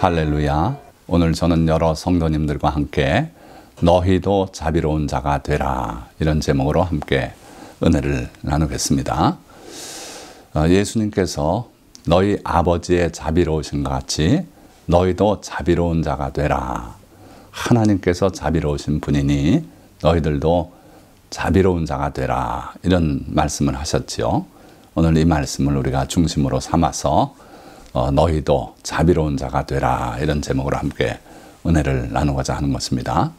할렐루야. 오늘 저는 여러 성도님들과 함께 너희도 자비로운 자가 되라, 이런 제목으로 함께 은혜를 나누겠습니다. 예수님께서 너희 아버지의 자비로우신 것 같이 너희도 자비로운 자가 되라. 하나님께서 자비로우신 분이니 너희들도 자비로운 자가 되라, 이런 말씀을 하셨지요. 오늘 이 말씀을 우리가 중심으로 삼아서 너희도 자비로운 자가 되라, 이런 제목으로 함께 은혜를 나누고자 하는 것입니다.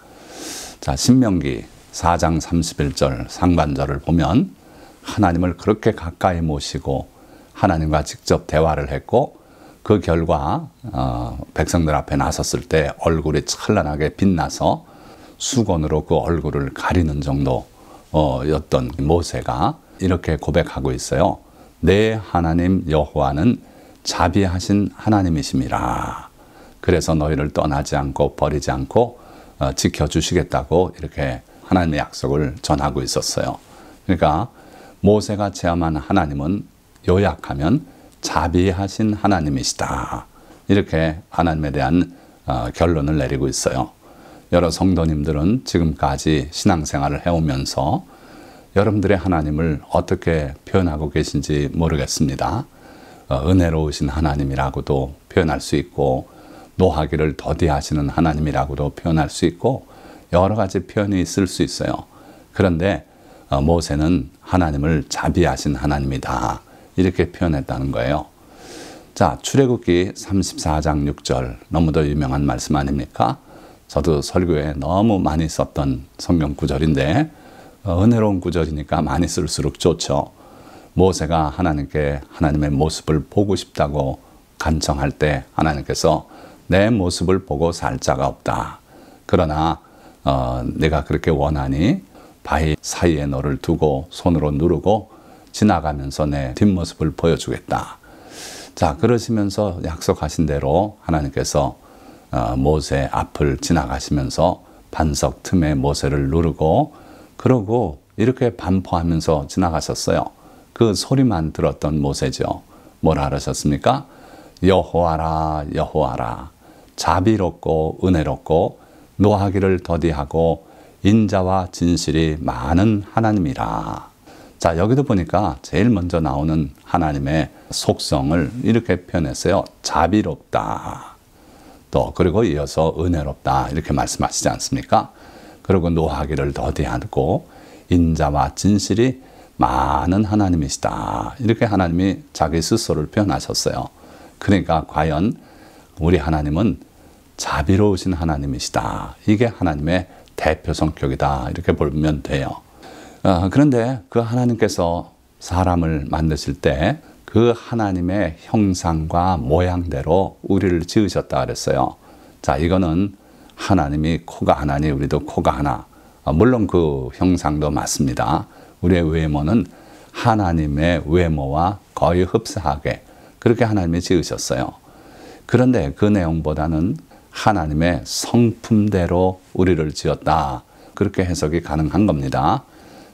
자, 신명기 4장 31절 상반절을 보면 하나님을 그렇게 가까이 모시고 하나님과 직접 대화를 했고, 그 결과 백성들 앞에 나섰을 때 얼굴이 찬란하게 빛나서 수건으로 그 얼굴을 가리는 정도였던 모세가 이렇게 고백하고 있어요. 내 하나님 여호와는 자비하신 하나님이심이라. 그래서 너희를 떠나지 않고 버리지 않고 지켜주시겠다고 이렇게 하나님의 약속을 전하고 있었어요. 그러니까 모세가 체험한 하나님은 요약하면 자비하신 하나님이시다, 이렇게 하나님에 대한 결론을 내리고 있어요. 여러 성도님들은 지금까지 신앙생활을 해오면서 여러분들의 하나님을 어떻게 표현하고 계신지 모르겠습니다. 은혜로우신 하나님이라고도 표현할 수 있고, 노하기를 더디하시는 하나님이라고도 표현할 수 있고, 여러 가지 표현이 있을 수 있어요. 그런데 모세는 하나님을 자비하신 하나님이다, 이렇게 표현했다는 거예요. 자, 출애굽기 34장 6절, 너무도 유명한 말씀 아닙니까? 저도 설교에 너무 많이 썼던 성경 구절인데 은혜로운 구절이니까 많이 쓸수록 좋죠. 모세가 하나님께 하나님의 모습을 보고 싶다고 간청할 때 하나님께서 내 모습을 보고 살 자가 없다. 그러나 내가 그렇게 원하니 바위 사이에 너를 두고 손으로 누르고 지나가면서 내 뒷모습을 보여주겠다. 자, 그러시면서 약속하신 대로 하나님께서 모세 앞을 지나가시면서 반석 틈에 모세를 누르고, 그러고 이렇게 반포하면서 지나가셨어요. 그 소리만 들었던 모세죠. 뭐라 하셨습니까? 여호와라, 여호와라, 자비롭고 은혜롭고 노하기를 더디하고 인자와 진실이 많은 하나님이라. 자, 여기도 보니까 제일 먼저 나오는 하나님의 속성을 이렇게 표현했어요. 자비롭다. 또 그리고 이어서 은혜롭다, 이렇게 말씀하시지 않습니까? 그리고 노하기를 더디하고 인자와 진실이 많은 하나님이시다, 이렇게 하나님이 자기 스스로를 표현하셨어요. 그러니까 과연 우리 하나님은 자비로우신 하나님이시다, 이게 하나님의 대표 성격이다, 이렇게 보면 돼요. 그런데 그 하나님께서 사람을 만드실 때 그 하나님의 형상과 모양대로 우리를 지으셨다 그랬어요. 자, 이거는 하나님이 코가 하나니 우리도 코가 하나. 물론 그 형상도 맞습니다. 우리의 외모는 하나님의 외모와 거의 흡사하게 그렇게 하나님이 지으셨어요. 그런데 그 내용보다는 하나님의 성품대로 우리를 지었다, 그렇게 해석이 가능한 겁니다.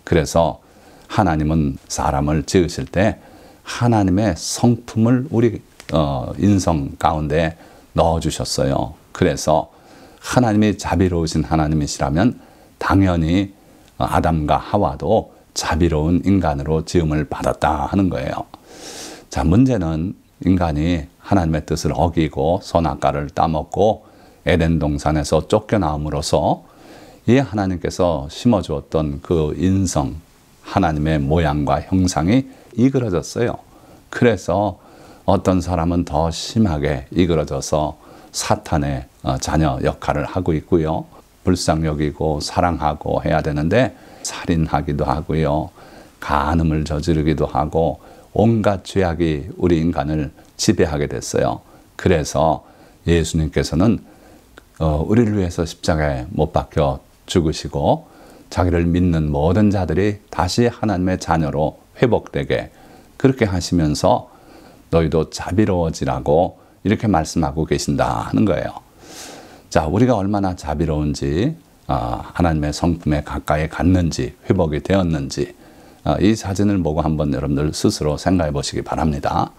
그래서 하나님은 사람을 지으실 때 하나님의 성품을 우리 인성 가운데 넣어주셨어요. 그래서 하나님이 자비로우신 하나님이시라면 당연히 아담과 하와도 자비로운 인간으로 지음을 받았다 하는 거예요. 자, 문제는 인간이 하나님의 뜻을 어기고 선악과를 따먹고 에덴 동산에서 쫓겨나옴으로써 이 하나님께서 심어주었던 그 인성, 하나님의 모양과 형상이 이그러졌어요. 그래서 어떤 사람은 더 심하게 이그러져서 사탄의 자녀 역할을 하고 있고요. 불쌍히 여기고 사랑하고 해야 되는데 살인하기도 하고요. 간음을 저지르기도 하고 온갖 죄악이 우리 인간을 지배하게 됐어요. 그래서 예수님께서는 우리를 위해서 십자가에 못 박혀 죽으시고 자기를 믿는 모든 자들이 다시 하나님의 자녀로 회복되게 그렇게 하시면서 너희도 자비로워지라고 이렇게 말씀하고 계신다 하는 거예요. 자, 우리가 얼마나 자비로운지, 하나님의 성품에 가까이 갔는지, 회복이 되었는지, 이 사진을 보고 한번 여러분들 스스로 생각해 보시기 바랍니다.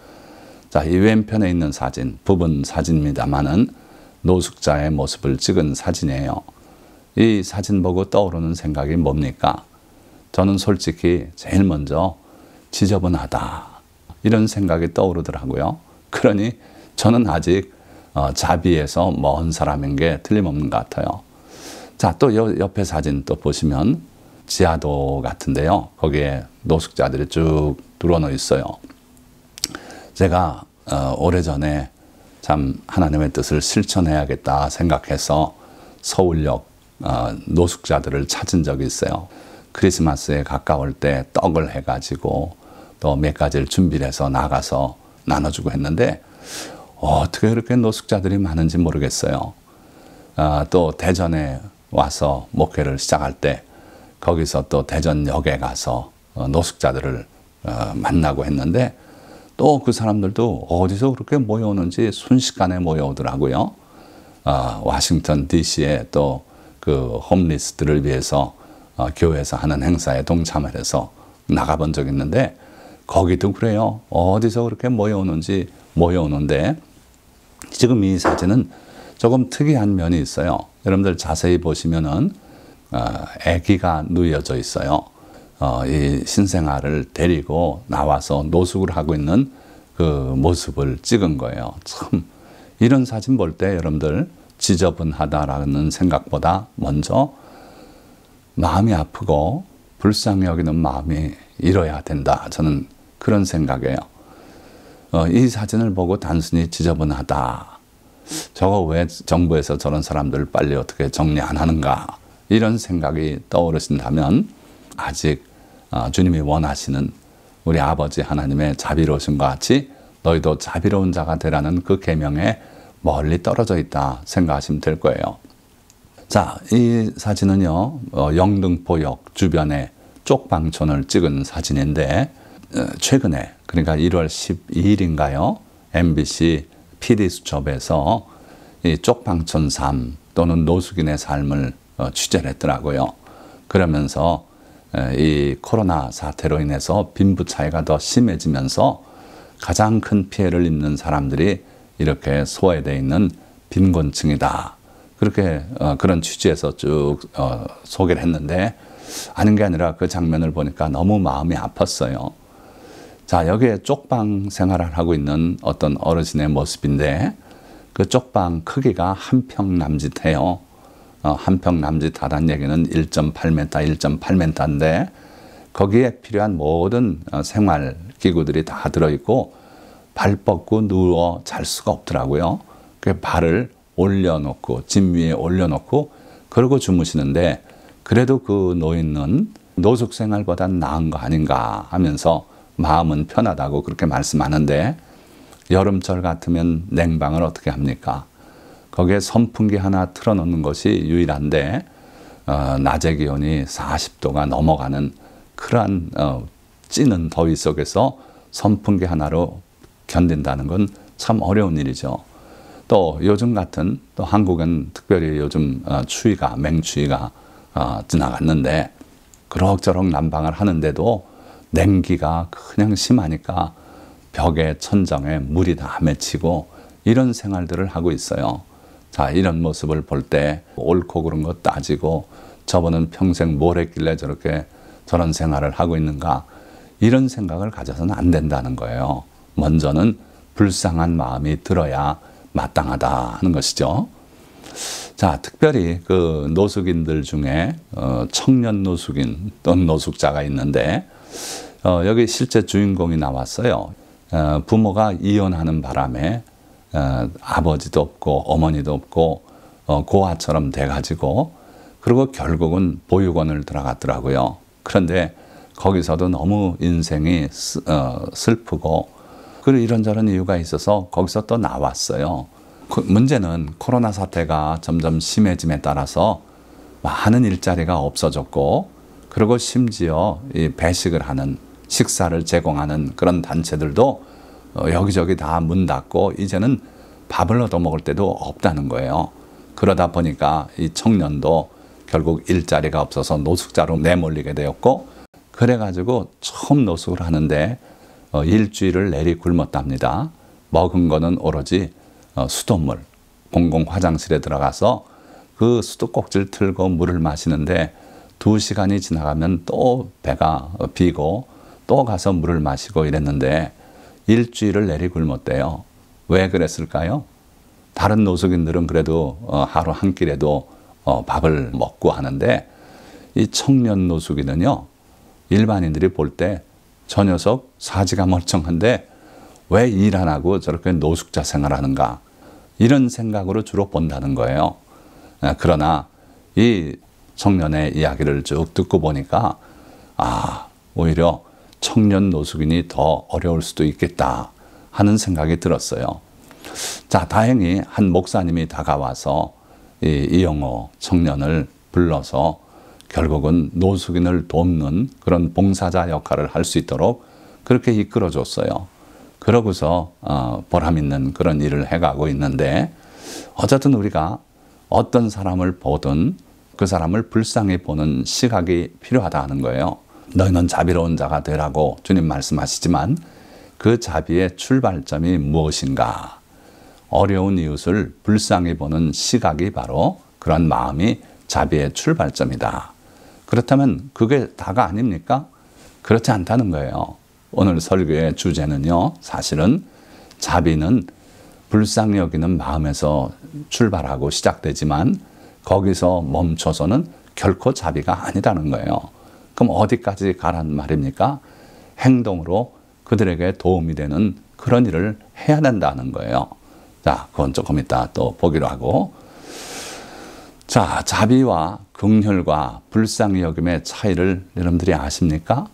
자, 이 왼편에 있는 사진, 부분 사진입니다만은 노숙자의 모습을 찍은 사진이에요. 이 사진 보고 떠오르는 생각이 뭡니까? 저는 솔직히 제일 먼저 지저분하다 이런 생각이 떠오르더라고요. 그러니 저는 아직 자비에서 먼 사람인 게 틀림없는 것 같아요. 자, 또 옆에 사진 또 보시면 지하도 같은데요. 거기에 노숙자들이 쭉 들어놓여 있어요. 제가 오래전에 참 하나님의 뜻을 실천해야겠다 생각해서 서울역 노숙자들을 찾은 적이 있어요. 크리스마스에 가까울 때 떡을 해가지고 또 몇 가지를 준비를 해서 나가서 나눠주고 했는데 어떻게 그렇게 노숙자들이 많은지 모르겠어요. 또 대전에 와서 목회를 시작할 때 거기서 또 대전역에 가서 노숙자들을 만나고 했는데 또 그 사람들도 어디서 그렇게 모여오는지 순식간에 모여오더라고요. 워싱턴 DC에 또 그 홈리스들을 위해서 교회에서 하는 행사에 동참을 해서 나가본 적이 있는데 거기도 그래요. 어디서 그렇게 모여오는지 모여오는데 지금 이 사진은 조금 특이한 면이 있어요. 여러분들 자세히 보시면은 아기가 누워져 있어요. 이 신생아를 데리고 나와서 노숙을 하고 있는 그 모습을 찍은 거예요. 참 이런 사진 볼 때 여러분들 지저분하다라는 생각보다 먼저 마음이 아프고 불쌍히 여기는 마음이 일어야 된다. 저는 그런 생각이에요. 이 사진을 보고 단순히 지저분하다. 저거 왜 정부에서 저런 사람들을 빨리 어떻게 정리 안 하는가. 이런 생각이 떠오르신다면 아직 주님이 원하시는 우리 아버지 하나님의 자비로우심과 같이 너희도 자비로운 자가 되라는 그 계명에 멀리 떨어져 있다 생각하시면 될 거예요. 자, 이 사진은요, 영등포역 주변에 쪽방촌을 찍은 사진인데 최근에 그러니까 1월 12일인가요? MBC PD수첩에서 이 쪽방촌 삶 또는 노숙인의 삶을 취재를 했더라고요. 그러면서 이 코로나 사태로 인해서 빈부 차이가 더 심해지면서 가장 큰 피해를 입는 사람들이 이렇게 소외되어 있는 빈곤층이다. 그렇게 그런 취지에서 쭉 소개를 했는데 아닌 게 아니라 그 장면을 보니까 너무 마음이 아팠어요. 자, 여기에 쪽방 생활을 하고 있는 어떤 어르신의 모습인데 그 쪽방 크기가 한 평 남짓해요. 한 평 남짓하다는 얘기는 1.8m, 1.8m인데 거기에 필요한 모든 생활 기구들이 다 들어있고 발 뻗고 누워 잘 수가 없더라고요. 그 발을 올려놓고 짐 위에 올려놓고 그러고 주무시는데 그래도 그 노인은 노숙 생활보단 나은 거 아닌가 하면서 마음은 편하다고 그렇게 말씀하는데 여름철 같으면 냉방을 어떻게 합니까? 거기에 선풍기 하나 틀어놓는 것이 유일한데 낮의 기온이 40도가 넘어가는 그러한 찌는 더위 속에서 선풍기 하나로 견딘다는 건 참 어려운 일이죠. 또 요즘 같은 또 한국은 특별히 요즘 추위가 맹추위가 지나갔는데 그럭저럭 난방을 하는데도 냉기가 그냥 심하니까 벽에 천정에 물이 다 맺히고 이런 생활들을 하고 있어요. 자, 이런 모습을 볼 때 옳고 그른 거 따지고 저분은 평생 뭘 했길래 저런 생활을 하고 있는가 이런 생각을 가져서는 안 된다는 거예요. 먼저는 불쌍한 마음이 들어야 마땅하다 하는 것이죠. 자, 특별히 그 노숙인들 중에 청년 노숙인 또는 노숙자가 있는데 여기 실제 주인공이 나왔어요. 부모가 이혼하는 바람에 아버지도 없고 어머니도 없고 고아처럼 돼가지고 그리고 결국은 보육원을 들어갔더라고요. 그런데 거기서도 너무 인생이 슬프고 그리고 이런저런 이유가 있어서 거기서 또 나왔어요. 문제는 코로나 사태가 점점 심해짐에 따라서 많은 일자리가 없어졌고 그리고 심지어 이 배식을 하는 식사를 제공하는 그런 단체들도 여기저기 다 문 닫고 이제는 밥을 얻어먹을 때도 없다는 거예요. 그러다 보니까 이 청년도 결국 일자리가 없어서 노숙자로 내몰리게 되었고 그래가지고 처음 노숙을 하는데 일주일을 내리 굶었답니다. 먹은 거는 오로지 수돗물, 공공 화장실에 들어가서 그 수도꼭지를 틀고 물을 마시는데 2시간이 지나가면 또 배가 비고 또 가서 물을 마시고 이랬는데 일주일을 내리굶었대요. 왜 그랬을까요? 다른 노숙인들은 그래도 하루 한 끼라도 밥을 먹고 하는데 이 청년 노숙인은요, 일반인들이 볼 때 저 녀석 사지가 멀쩡한데 왜 일 안 하고 저렇게 노숙자 생활하는가, 이런 생각으로 주로 본다는 거예요. 그러나 이 청년의 이야기를 쭉 듣고 보니까 오히려 청년 노숙인이 더 어려울 수도 있겠다 하는 생각이 들었어요. 자, 다행히 한 목사님이 다가와서 이 이영호 청년을 불러서 결국은 노숙인을 돕는 그런 봉사자 역할을 할 수 있도록 그렇게 이끌어줬어요. 그러고서 보람 있는 그런 일을 해가고 있는데, 어쨌든 우리가 어떤 사람을 보든 그 사람을 불쌍히 보는 시각이 필요하다 하는 거예요. 너희는 자비로운 자가 되라고 주님 말씀하시지만 그 자비의 출발점이 무엇인가? 어려운 이웃을 불쌍히 보는 시각이 바로 그런 마음이 자비의 출발점이다. 그렇다면 그게 다가 아닙니까? 그렇지 않다는 거예요. 오늘 설교의 주제는요, 사실은 자비는 불쌍히 여기는 마음에서 출발하고 시작되지만 거기서 멈춰서는 결코 자비가 아니라는 거예요. 그럼 어디까지 가란 말입니까? 행동으로 그들에게 도움이 되는 그런 일을 해야 된다는 거예요. 자, 그건 조금 이따 또 보기로 하고. 자, 자비와 긍휼과 불쌍히 여김의 차이를 여러분들이 아십니까?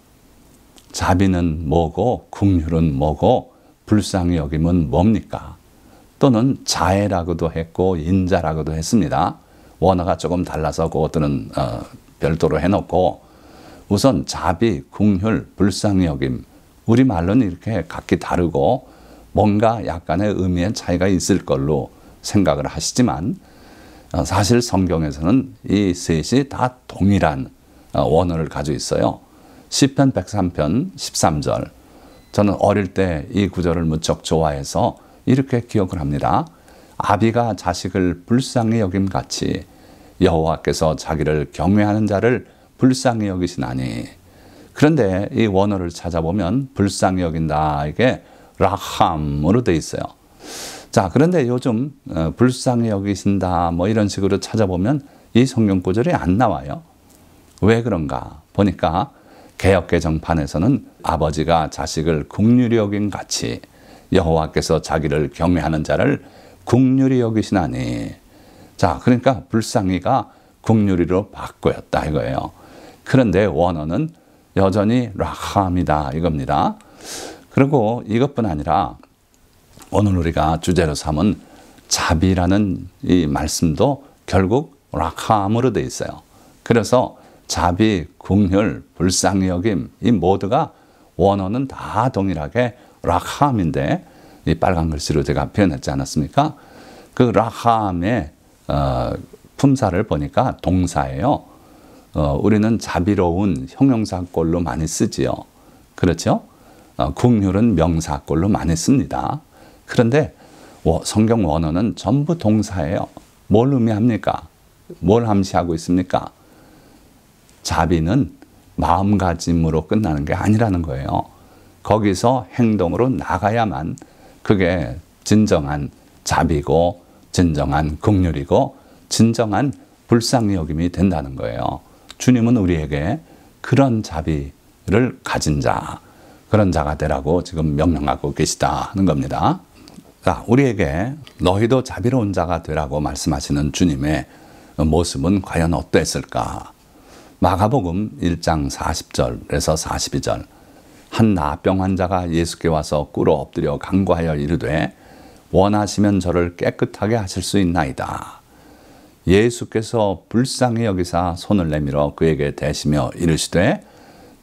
자비는 뭐고 긍휼은 뭐고 불쌍히 여김은 뭡니까? 또는 자애라고도 했고 인자라고도 했습니다. 원어가 조금 달라서 그것들은 별도로 해놓고, 우선 자비, 긍휼, 불쌍히 여김, 우리말로는 이렇게 각기 다르고 뭔가 약간의 의미의 차이가 있을 걸로 생각을 하시지만 사실 성경에서는 이 셋이 다 동일한 원어를 가지고 있어요. 시편 103편 13절, 저는 어릴 때 이 구절을 무척 좋아해서 이렇게 기억을 합니다. 아비가 자식을 불쌍히 여김같이 여호와께서 자기를 경외하는 자를 불쌍히 여기시나니. 그런데 이 원어를 찾아보면 불쌍히 여긴다, 이게 라함으로 돼 있어요. 자, 그런데 요즘 불쌍히 여기신다 뭐 이런 식으로 찾아보면 이 성경 구절이 안 나와요. 왜 그런가 보니까 개역개정판에서는 아버지가 자식을 긍휼히 여긴 같이 여호와께서 자기를 경외하는 자를 긍휼히 여기시나니. 자, 그러니까 불쌍히가 긍휼히로 바꾸었다 이거예요. 그런데 원어는 여전히 라함이다 이겁니다. 그리고 이것뿐 아니라 오늘 우리가 주제로 삼은 자비라는 이 말씀도 결국 라함으로 되어 있어요. 그래서 자비, 긍휼, 불쌍히 여김, 이 모두가 원어는 다 동일하게 라함인데, 이 빨간 글씨로 제가 표현했지 않았습니까? 그 라함의 품사를 보니까 동사예요. 우리는 자비로운 형용사꼴로 많이 쓰지요. 그렇죠? 긍휼은 명사꼴로 많이 씁니다. 그런데 성경 원어는 전부 동사예요. 뭘 의미합니까? 뭘 암시하고 있습니까? 자비는 마음가짐으로 끝나는 게 아니라는 거예요. 거기서 행동으로 나가야만 그게 진정한 자비고 진정한 긍휼이고 진정한 불쌍히 여김이 된다는 거예요. 주님은 우리에게 그런 자비를 가진 자, 그런 자가 되라고 지금 명령하고 계시다 하는 겁니다. 자, 우리에게 너희도 자비로운 자가 되라고 말씀하시는 주님의 모습은 과연 어땠을까? 마가복음 1장 40절에서 42절, 한 나병 환자가 예수께 와서 꿇어 엎드려 간구하여 이르되 원하시면 저를 깨끗하게 하실 수 있나이다. 예수께서 불쌍히 여기사 손을 내밀어 그에게 대시며 이르시되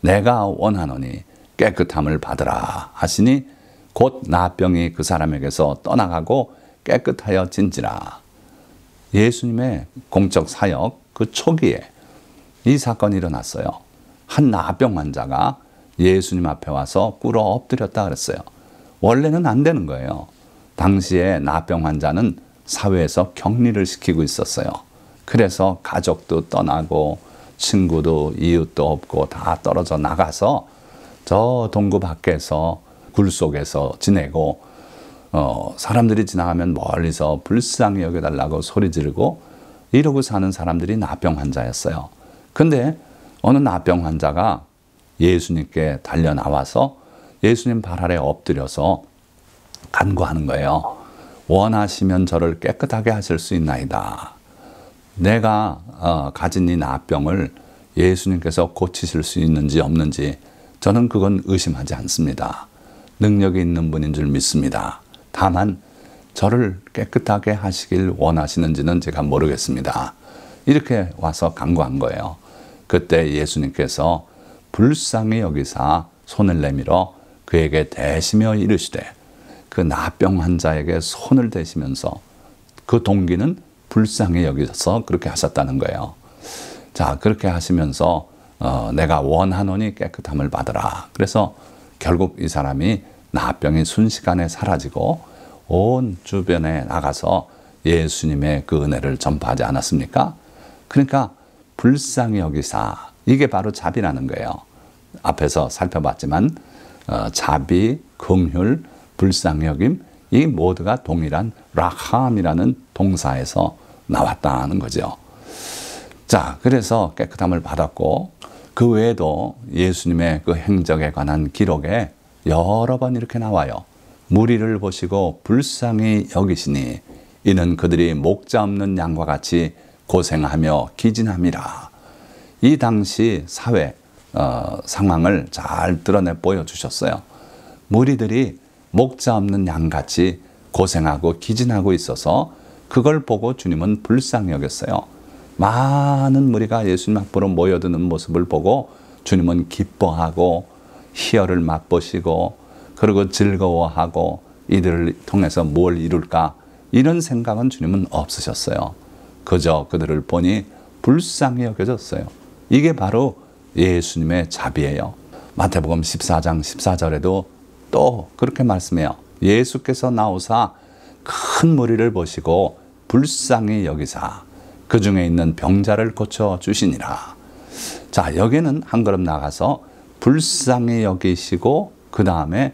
내가 원하노니 깨끗함을 받으라 하시니 곧 나병이 그 사람에게서 떠나가고 깨끗하여 진지라. 예수님의 공적 사역 그 초기에 이 사건이 일어났어요. 한 나병 환자가 예수님 앞에 와서 꿇어 엎드렸다 그랬어요. 원래는 안 되는 거예요. 당시에 나병 환자는 사회에서 격리를 시키고 있었어요. 그래서 가족도 떠나고 친구도 이웃도 없고 다 떨어져 나가서 저 동구 밖에서 굴 속에서 지내고 사람들이 지나가면 멀리서 불쌍히 여겨달라고 소리 지르고 이러고 사는 사람들이 나병 환자였어요. 근데 어느 나병 환자가 예수님께 달려 나와서 예수님 발 아래 엎드려서 간구하는 거예요. 원하시면 저를 깨끗하게 하실 수 있나이다. 내가 가진 이 나병을 예수님께서 고치실 수 있는지 없는지 저는 그건 의심하지 않습니다. 능력이 있는 분인 줄 믿습니다. 다만 저를 깨끗하게 하시길 원하시는지는 제가 모르겠습니다. 이렇게 와서 간구한 거예요. 그때 예수님께서 불쌍히 여기사 손을 내밀어 그에게 대시며 이르시되, 그 나병 환자에게 손을 대시면서 그 동기는 불쌍히 여기서 그렇게 하셨다는 거예요. 자, 그렇게 하시면서 내가 원하노니 깨끗함을 받으라. 그래서 결국 이 사람이 나병이 순식간에 사라지고 온 주변에 나가서 예수님의 그 은혜를 전파하지 않았습니까? 그러니까 불쌍히 여기사, 이게 바로 자비라는 거예요. 앞에서 살펴봤지만 자비, 긍휼, 불쌍히 여김, 이 모두가 동일한 라함이라는 동사에서 나왔다는 거죠. 자, 그래서 깨끗함을 받았고, 그 외에도 예수님의 그 행적에 관한 기록에 여러 번 이렇게 나와요. 무리를 보시고 불쌍히 여기시니 이는 그들이 목자 없는 양과 같이 고생하며 기진함이라. 이 당시 사회 상황을 잘 드러내 보여주셨어요. 무리들이 목자 없는 양같이 고생하고 기진하고 있어서 그걸 보고 주님은 불쌍히 여겼어요. 많은 무리가 예수님 앞으로 모여드는 모습을 보고 주님은 기뻐하고 희열을 맛보시고 그리고 즐거워하고 이들을 통해서 뭘 이룰까, 이런 생각은 주님은 없으셨어요. 그저 그들을 보니 불쌍히 여겨졌어요. 이게 바로 예수님의 자비예요. 마태복음 14장 14절에도 또 그렇게 말씀해요. 예수께서 나오사 큰 무리를 보시고 불쌍히 여기사 그 중에 있는 병자를 고쳐 주시니라. 자, 여기는 한 걸음 나가서 불쌍히 여기시고 그 다음에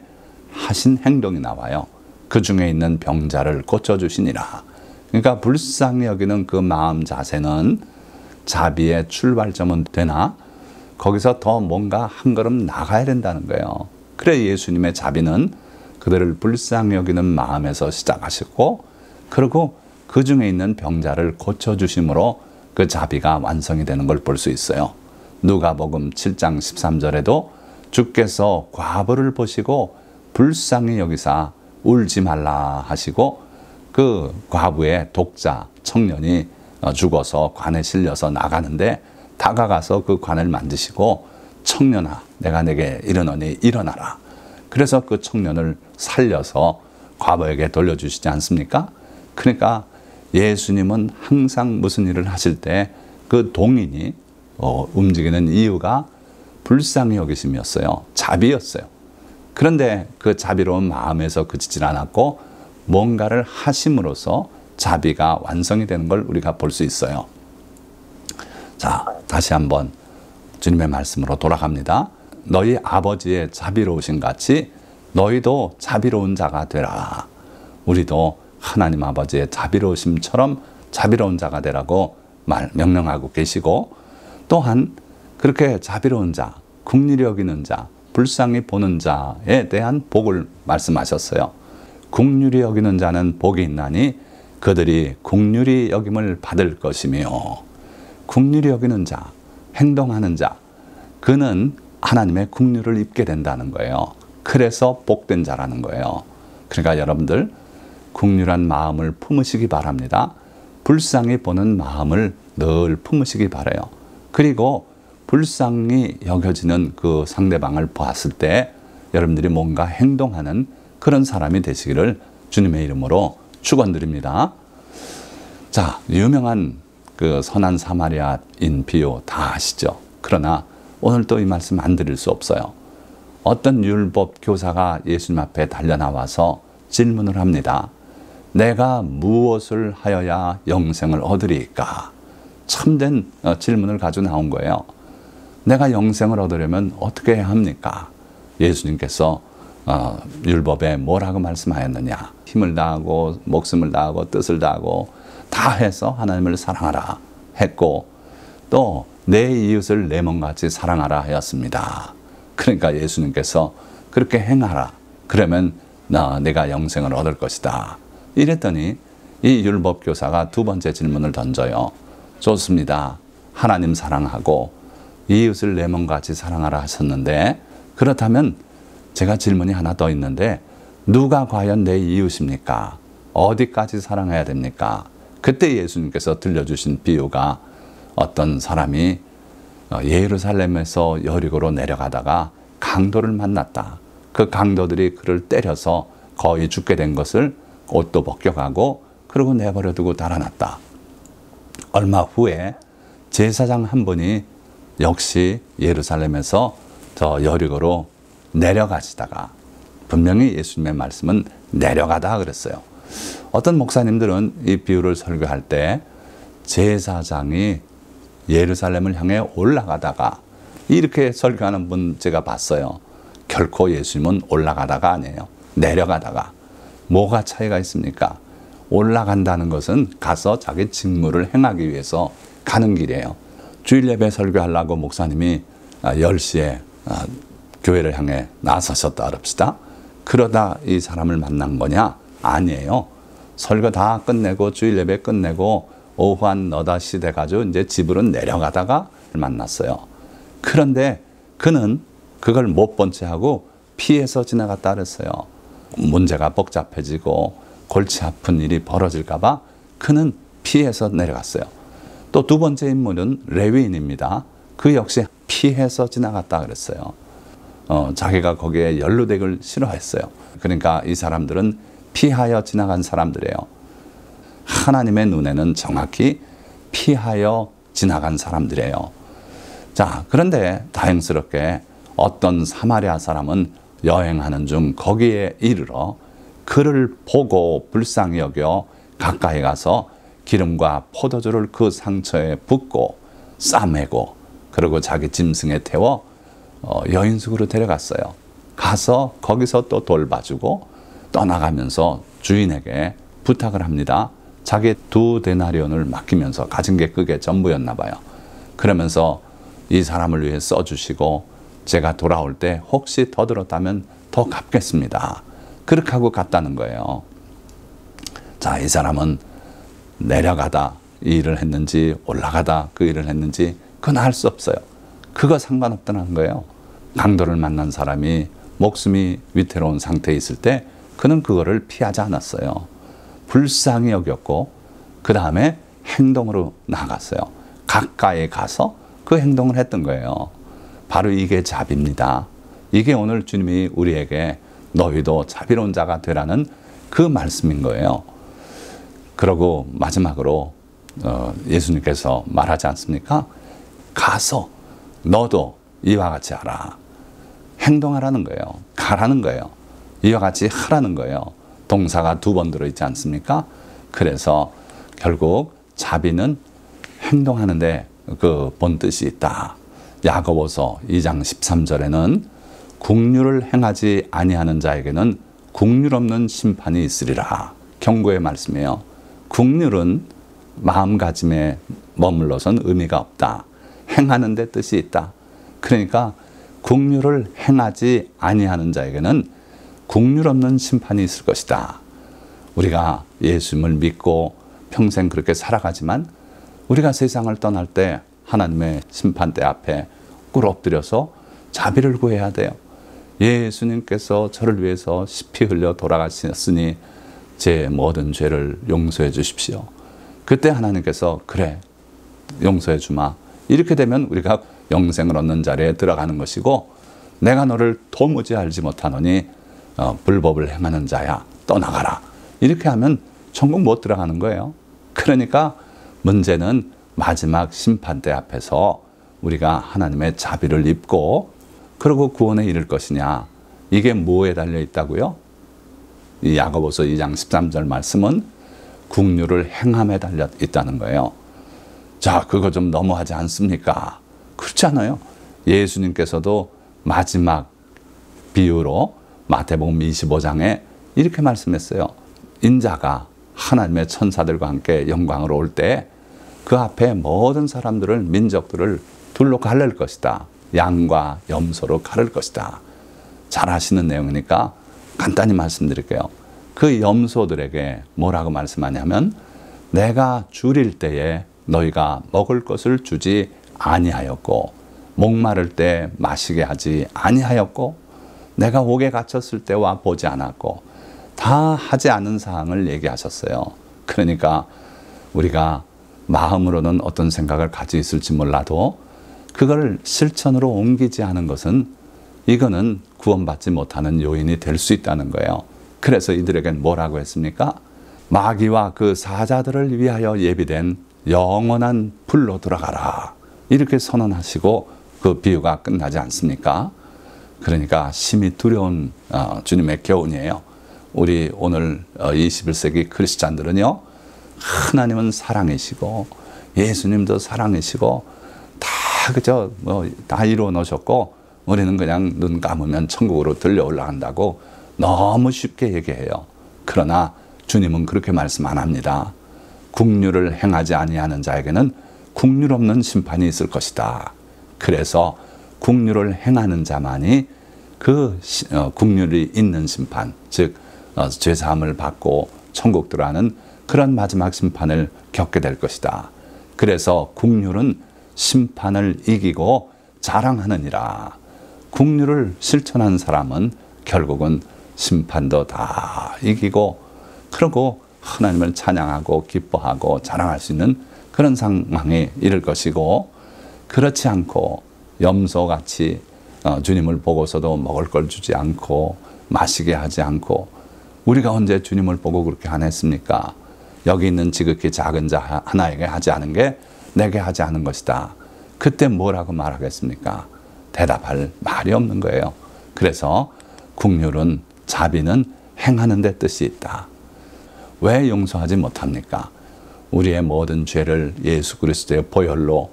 하신 행동이 나와요. 그 중에 있는 병자를 고쳐 주시니라. 그러니까 불쌍히 여기는 그 마음 자세는 자비의 출발점은 되나 거기서 더 뭔가 한 걸음 나가야 된다는 거예요. 그래 예수님의 자비는 그들을 불쌍히 여기는 마음에서 시작하셨고, 그리고 그 중에 있는 병자를 고쳐주심으로 그 자비가 완성이 되는 걸 볼 수 있어요. 누가복음 7장 13절에도 주께서 과부를 보시고 불쌍히 여기사 울지 말라 하시고, 그 과부의 독자 청년이 죽어서 관에 실려서 나가는데 다가가서 그 관을 만지시고 청년아 내가 내게 이르노니 일어나라. 그래서 그 청년을 살려서 과부에게 돌려주시지 않습니까? 그러니까 예수님은 항상 무슨 일을 하실 때 그 동인이 움직이는 이유가 불쌍히 여기심이었어요. 자비였어요. 그런데 그 자비로운 마음에서 그치질 않았고 뭔가를 하심으로써 자비가 완성이 되는 걸 우리가 볼 수 있어요. 자, 다시 한번 주님의 말씀으로 돌아갑니다. 너희 아버지의 자비로우신 같이 너희도 자비로운 자가 되라. 우리도 하나님 아버지의 자비로우심처럼 자비로운 자가 되라고 명령하고 계시고, 또한 그렇게 자비로운 자, 긍휼히 여기는 자, 불쌍히 보는 자에 대한 복을 말씀하셨어요. 긍휼히 여기는 자는 복이 있나니 그들이 긍휼히 여김을 받을 것이며, 긍휼히 여기는 자, 행동하는 자, 그는 하나님의 긍휼을 입게 된다는 거예요. 그래서 복된 자라는 거예요. 그러니까 여러분들 긍휼한 마음을 품으시기 바랍니다. 불쌍히 보는 마음을 늘 품으시기 바라요. 그리고 불쌍히 여겨지는 그 상대방을 보았을 때 여러분들이 뭔가 행동하는 그런 사람이 되시기를 주님의 이름으로 축원드립니다. 자, 유명한 그 선한 사마리아인 비유 다 아시죠? 그러나 오늘 또 이 말씀 안 드릴 수 없어요. 어떤 율법 교사가 예수님 앞에 달려 나와서 질문을 합니다. 내가 무엇을 하여야 영생을 얻으리까? 참된 질문을 가지고 나온 거예요. 내가 영생을 얻으려면 어떻게 해야 합니까? 예수님께서 율법에 뭐라고 말씀하였느냐? 힘을 다하고 목숨을 다하고 뜻을 다하고 다 해서 하나님을 사랑하라 했고, 또 내 이웃을 내 몸같이 사랑하라 하였습니다. 그러니까 예수님께서 그렇게 행하라. 그러면 내가 영생을 얻을 것이다. 이랬더니 이 율법교사가 두 번째 질문을 던져요. 좋습니다. 하나님 사랑하고 이웃을 내 몸같이 사랑하라 하셨는데, 그렇다면 제가 질문이 하나 더 있는데, 누가 과연 내 이웃입니까? 어디까지 사랑해야 됩니까? 그때 예수님께서 들려주신 비유가, 어떤 사람이 예루살렘에서 여리고로 내려가다가 강도를 만났다. 그 강도들이 그를 때려서 거의 죽게 된 것을 옷도 벗겨가고 그러고 내버려 두고 달아났다. 얼마 후에 제사장 한 분이 역시 예루살렘에서 저 여리고로 내려가시다가, 분명히 예수님의 말씀은 내려가다 그랬어요. 어떤 목사님들은 이 비유를 설교할 때 제사장이 예루살렘을 향해 올라가다가, 이렇게 설교하는 분 제가 봤어요. 결코 예수님은 올라가다가 아니에요. 내려가다가. 뭐가 차이가 있습니까? 올라간다는 것은 가서 자기 직무를 행하기 위해서 가는 길이에요. 주일 예배 설교하려고 목사님이 10시에 교회를 향해 나서셨다 그럽시다. 그러다 이 사람을 만난 거냐? 아니에요. 설교 다 끝내고 주일 예배 끝내고 오후 한 너다시 돼가지고 이제 집으로 내려가다가 만났어요. 그런데 그는 그걸 못 본 채 하고 피해서 지나갔다 그랬어요. 문제가 복잡해지고 골치 아픈 일이 벌어질까 봐 그는 피해서 내려갔어요. 또 두 번째 인물은 레위인입니다. 그 역시 피해서 지나갔다 그랬어요. 자기가 거기에 연루되기를 싫어했어요. 그러니까 이 사람들은 피하여 지나간 사람들이에요. 하나님의 눈에는 정확히 피하여 지나간 사람들이에요. 자, 그런데 다행스럽게 어떤 사마리아 사람은 여행하는 중 거기에 이르러 그를 보고 불쌍히 여겨 가까이 가서 기름과 포도주를 그 상처에 붓고 싸매고, 그리고 자기 짐승에 태워 여인숙으로 데려갔어요. 가서 거기서 또 돌봐주고 떠나가면서 주인에게 부탁을 합니다. 자기 2데나리온을 맡기면서, 가진 게 그게 전부였나 봐요. 그러면서 이 사람을 위해 써주시고 제가 돌아올 때 혹시 더 들었다면 더 갚겠습니다. 그렇게 하고 갔다는 거예요. 자, 이 사람은 내려가다 이 일을 했는지 올라가다 그 일을 했는지 그건 알 수 없어요. 그거 상관없다는 거예요. 강도를 만난 사람이 목숨이 위태로운 상태에 있을 때 그는 그거를 피하지 않았어요. 불쌍히 여겼고 그 다음에 행동으로 나갔어요. 가까이 가서 그 행동을 했던 거예요. 바로 이게 자비입니다. 이게 오늘 주님이 우리에게 너희도 자비로운 자가 되라는 그 말씀인 거예요. 그러고 마지막으로 예수님께서 말하지 않습니까? 가서 너도 이와 같이 하라. 행동하라는 거예요. 가라는 거예요. 이와 같이 하라는 거예요. 동사가 2번 들어있지 않습니까? 그래서 결국 자비는 행동하는데 그 본뜻이 있다. 야고보서 2장 13절에는 국률을 행하지 아니하는 자에게는 국률 없는 심판이 있으리라. 경고의 말씀이에요. 국률은 마음가짐에 머물러선 의미가 없다. 행하는 데 뜻이 있다. 그러니까 국률을 행하지 아니하는 자에게는 국률 없는 심판이 있을 것이다. 우리가 예수님을 믿고 평생 그렇게 살아가지만 우리가 세상을 떠날 때 하나님의 심판대 앞에 꿇어 엎드려서 자비를 구해야 돼요. 예수님께서 저를 위해서 피 흘려 돌아가셨으니 제 모든 죄를 용서해 주십시오. 그때 하나님께서 그래 용서해 주마. 이렇게 되면 우리가 영생을 얻는 자리에 들어가는 것이고, 내가 너를 도무지 알지 못하노니 불법을 행하는 자야 떠나가라. 이렇게 하면 천국 못 들어가는 거예요. 그러니까 문제는 마지막 심판대 앞에서 우리가 하나님의 자비를 입고 그리고 구원에 이를 것이냐. 이게 뭐에 달려 있다고요? 이 야고보서 2장 13절 말씀은 긍휼을 행함에 달려 있다는 거예요. 자, 그거 좀 너무하지 않습니까? 그렇지 않아요. 예수님께서도 마지막 비유로 마태복음 25장에 이렇게 말씀했어요. 인자가 하나님의 천사들과 함께 영광으로 올 때 그 앞에 모든 사람들을, 민족들을 둘로 가를 것이다. 양과 염소로 가를 것이다. 잘 아시는 내용이니까 간단히 말씀드릴게요. 그 염소들에게 뭐라고 말씀하냐면 내가 줄일 때에 너희가 먹을 것을 주지 아니하였고 목마를 때 마시게 하지 아니하였고 내가 옥에 갇혔을 때와 보지 않았고 다 하지 않은 사항을 얘기하셨어요. 그러니까 우리가 마음으로는 어떤 생각을 가지고 있을지 몰라도 그걸 실천으로 옮기지 않은 것은 이거는 구원받지 못하는 요인이 될 수 있다는 거예요. 그래서 이들에겐 뭐라고 했습니까? 마귀와 그 사자들을 위하여 예비된 영원한 불로 들어가라. 이렇게 선언하시고 그 비유가 끝나지 않습니까? 그러니까 심히 두려운 주님의 교훈이에요. 우리 오늘 21세기 크리스찬들은요, 하나님은 사랑이시고 예수님도 사랑이시고 다 그저 다 이루어 놓으셨고 우리는 그냥 눈 감으면 천국으로 들려 올라간다고 너무 쉽게 얘기해요. 그러나 주님은 그렇게 말씀 안 합니다. 긍휼을 행하지 아니하는 자에게는 긍휼 없는 심판이 있을 것이다. 그래서 긍휼을 행하는 자만이 그 긍휼이 있는 심판, 즉 죄사함을 받고 천국 들어가는 그런 마지막 심판을 겪게 될 것이다. 그래서 긍휼은 심판을 이기고 자랑하느니라. 긍휼을 실천한 사람은 결국은 심판도 다 이기고 그러고 하나님을 찬양하고 기뻐하고 자랑할 수 있는 그런 상황에 이를 것이고, 그렇지 않고 염소같이 주님을 보고서도 먹을 걸 주지 않고 마시게 하지 않고, 우리가 언제 주님을 보고 그렇게 안 했습니까? 여기 있는 지극히 작은 자 하나에게 하지 않은 게 내게 하지 않은 것이다. 그때 뭐라고 말하겠습니까? 대답할 말이 없는 거예요. 그래서 긍휼은, 자비는 행하는 데 뜻이 있다. 왜 용서하지 못합니까? 우리의 모든 죄를 예수 그리스도의 보혈로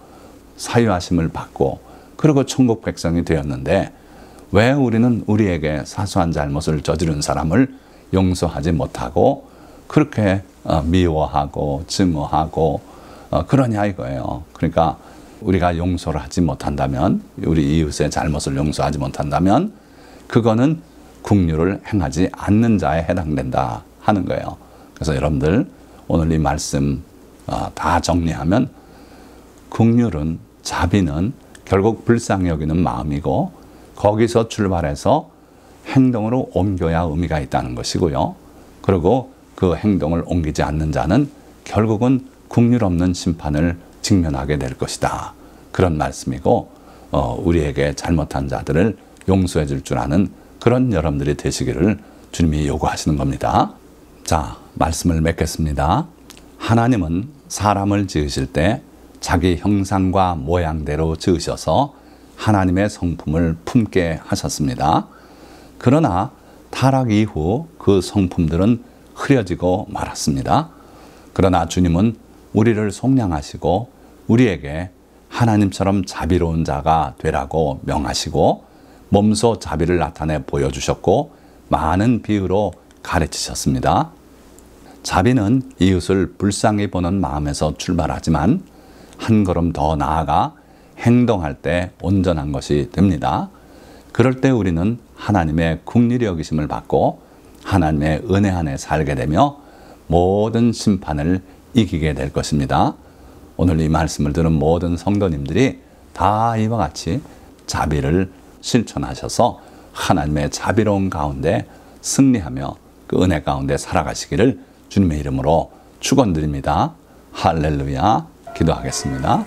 사유하심을 받고 그리고 천국 백성이 되었는데 왜 우리는 우리에게 사소한 잘못을 저지른 사람을 용서하지 못하고 그렇게 미워하고 증오하고 그러냐 이거예요. 그러니까 우리가 용서를 하지 못한다면, 우리 이웃의 잘못을 용서하지 못한다면 그거는 긍휼을 행하지 않는 자에 해당된다 하는 거예요. 그래서 여러분들 오늘 이 말씀 다 정리하면 긍휼은, 자비는 결국 불쌍히 여기는 마음이고 거기서 출발해서 행동으로 옮겨야 의미가 있다는 것이고요. 그리고 그 행동을 옮기지 않는 자는 결국은 긍휼 없는 심판을 직면하게 될 것이다. 그런 말씀이고 우리에게 잘못한 자들을 용서해 줄 줄 아는 그런 여러분들이 되시기를 주님이 요구하시는 겁니다. 자, 말씀을 맺겠습니다. 하나님은 사람을 지으실 때 자기 형상과 모양대로 지으셔서 하나님의 성품을 품게 하셨습니다. 그러나 타락 이후 그 성품들은 흐려지고 말았습니다. 그러나 주님은 우리를 속량하시고 우리에게 하나님처럼 자비로운 자가 되라고 명하시고 몸소 자비를 나타내 보여주셨고 많은 비유로 가르치셨습니다. 자비는 이웃을 불쌍히 보는 마음에서 출발하지만 한 걸음 더 나아가 행동할 때 온전한 것이 됩니다. 그럴 때 우리는 하나님의 긍휼히 여기심을 받고 하나님의 은혜 안에 살게 되며 모든 심판을 이기게 될 것입니다. 오늘 이 말씀을 들은 모든 성도님들이 다 이와 같이 자비를 실천하셔서 하나님의 자비로운 가운데 승리하며 그 은혜 가운데 살아가시기를 주님의 이름으로 축원드립니다. 할렐루야. 기도하겠습니다.